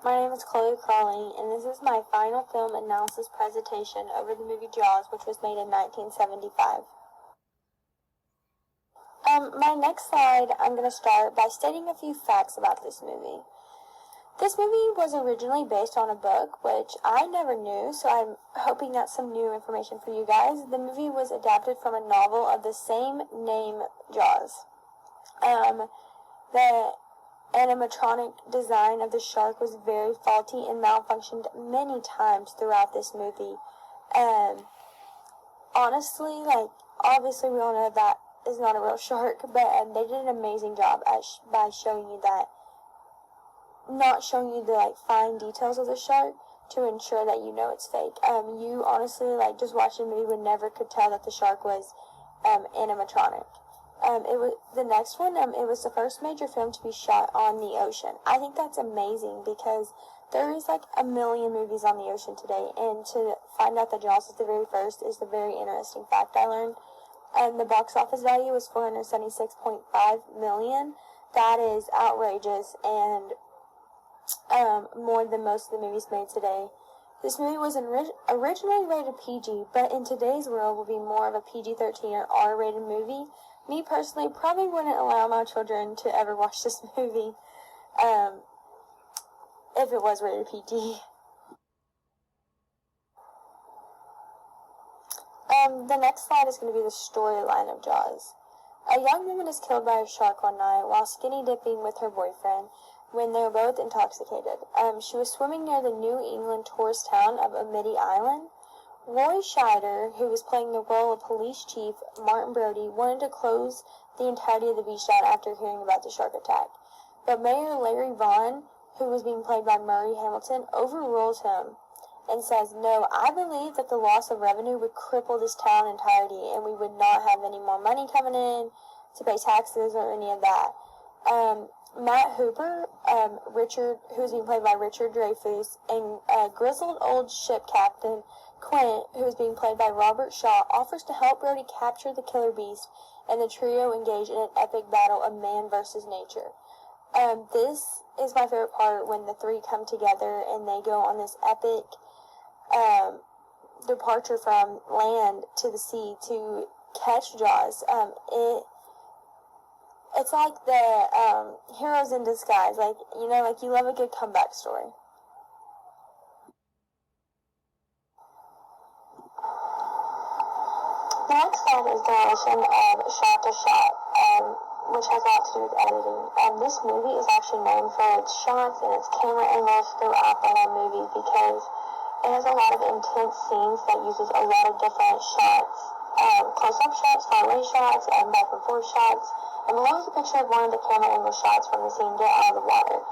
My name is Chloe Crawley, and this is my final film analysis presentation over the movie Jaws, which was made in 1975. My next slide, I'm going to start by stating a few facts about this movie. This movie was originally based on a book, which I never knew, so I'm hoping that's some new information for you guys. The movie was adapted from a novel of the same name, Jaws. The animatronic design of the shark was very faulty and malfunctioned many times throughout this movie. Honestly, obviously we all know that is not a real shark, but they did an amazing job by showing you that, not showing you the fine details of the shark to ensure that you know it's fake. You honestly, just watching the movie would never could tell that the shark was animatronic. The next one, it was the first major film to be shot on the ocean. I think that's amazing because there is a million movies on the ocean today, and to find out that Jaws is the very first is the very interesting fact I learned. The box office value was $476.5 million. That is outrageous and more than most of the movies made today. This movie was originally rated PG, but in today's world will be more of a PG-13 or R-rated movie. Me personally probably wouldn't allow my children to ever watch this movie if it was rated PG. The next slide is going to be the storyline of Jaws. A young woman is killed by a shark one night while skinny dipping with her boyfriend when they were both intoxicated. She was swimming near the New England tourist town of Amity Island. Roy Scheider, who was playing the role of police chief Martin Brody, wanted to close the entirety of the beach down after hearing about the shark attack. But Mayor Larry Vaughn, who was being played by Murray Hamilton, overrules him and says, "No, I believe that the loss of revenue would cripple this town entirety, and we would not have any more money coming in to pay taxes or any of that." Matt Hooper, Richard, who's being played by Richard Dreyfuss, and grizzled old ship captain Quint, who is being played by Robert Shaw, offers to help Brody capture the killer beast, and the trio engage in an epic battle of man versus nature. This is my favorite part, when the three come together and they go on this epic departure from land to the sea to catch Jaws. It's like the heroes in disguise. You love a good comeback story. The next slide is the relation of shot to shot, which has a lot to do with editing. This movie is actually known for its shots and its camera angles throughout the whole movie because it has a lot of intense scenes that uses a lot of different shots. Close-up shots, far-away shots, and back-and-forth shots. And below is a picture of one of the camera angle shots from the scene Get Out of the Water.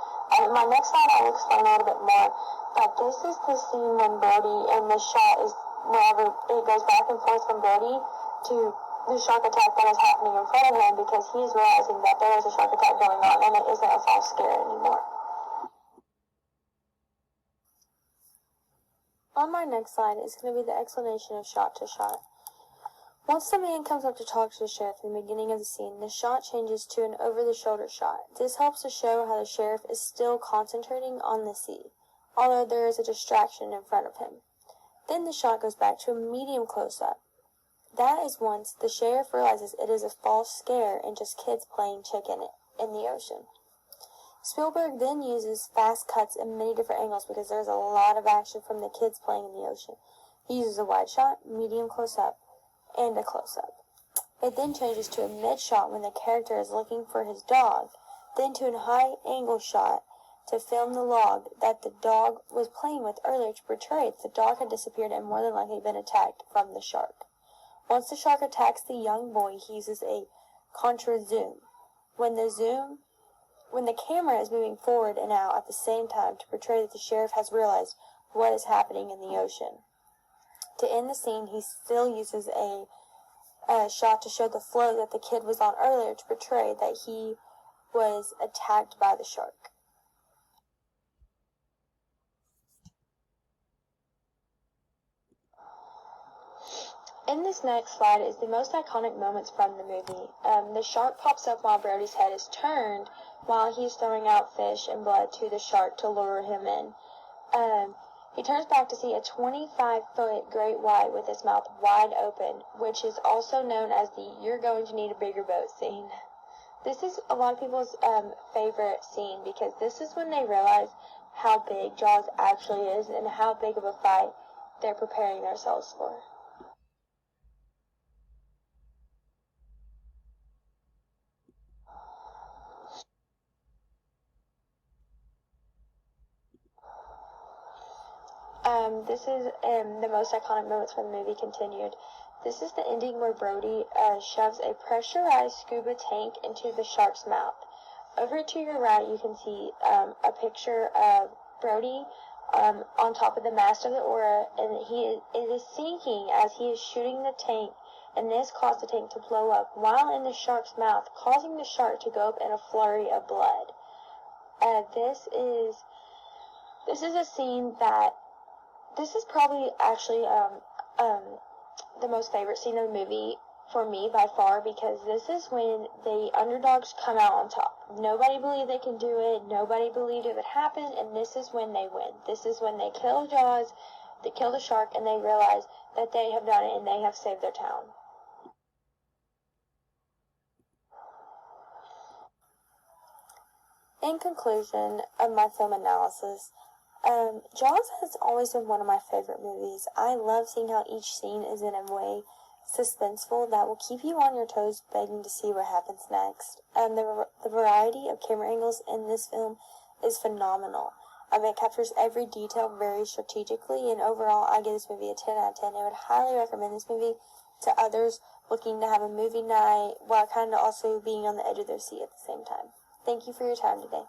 My next slide, I'll explain a little bit more. But this is the scene when Brody, and the shot is whenever it goes back and forth from Brody to the shark attack that is happening in front of him, because he is realizing that there is a shark attack going on and it isn't a false scare anymore. On my next slide is going to be the explanation of shot to shot. Once the man comes up to talk to the sheriff in the beginning of the scene, the shot changes to an over-the-shoulder shot. This helps to show how the sheriff is still concentrating on the sea, although there is a distraction in front of him. Then the shot goes back to a medium close-up. That is once the sheriff realizes it is a false scare and just kids playing chicken in the ocean. Spielberg then uses fast cuts in many different angles because there's a lot of action from the kids playing in the ocean. He uses a wide shot, medium close-up, and a close-up. It then changes to a mid-shot when the character is looking for his dog, then to a high-angle shot to film the log that the dog was playing with earlier to portray that the dog had disappeared and more than likely been attacked from the shark. Once the shark attacks the young boy, he uses a contra zoom. When the camera is moving forward and out at the same time to portray that the sheriff has realized what is happening in the ocean. To end the scene, he still uses a shot to show the float that the kid was on earlier to portray that he was attacked by the shark. In this next slide is the most iconic moments from the movie. The shark pops up while Brody's head is turned while he's throwing out fish and blood to the shark to lure him in. He turns back to see a 25-foot great white with its mouth wide open, which is also known as the "you're going to need a bigger boat" scene. This is a lot of people's favorite scene because this is when they realize how big Jaws actually is and how big of a fight they're preparing themselves for. This is the most iconic moments from the movie continued. This is the ending where Brody shoves a pressurized scuba tank into the shark's mouth. Over to your right, you can see a picture of Brody on top of the mast of the Aura, and it is sinking as he is shooting the tank, and this caused the tank to blow up while in the shark's mouth, causing the shark to go up in a flurry of blood. This is a scene that this is probably actually the most favorite scene of the movie for me by far, because this is when the underdogs come out on top. Nobody believed they could do it. Nobody believed it would happen, and this is when they win. This is when they kill Jaws, they kill the shark, and they realize that they have done it and they have saved their town. In conclusion of my film analysis, Jaws has always been one of my favorite movies. I love seeing how each scene is in a way suspenseful that will keep you on your toes begging to see what happens next. The variety of camera angles in this film is phenomenal. It captures every detail very strategically, and overall I give this movie a 10 out of 10. I would highly recommend this movie to others looking to have a movie night while kind of also being on the edge of their seat at the same time. Thank you for your time today.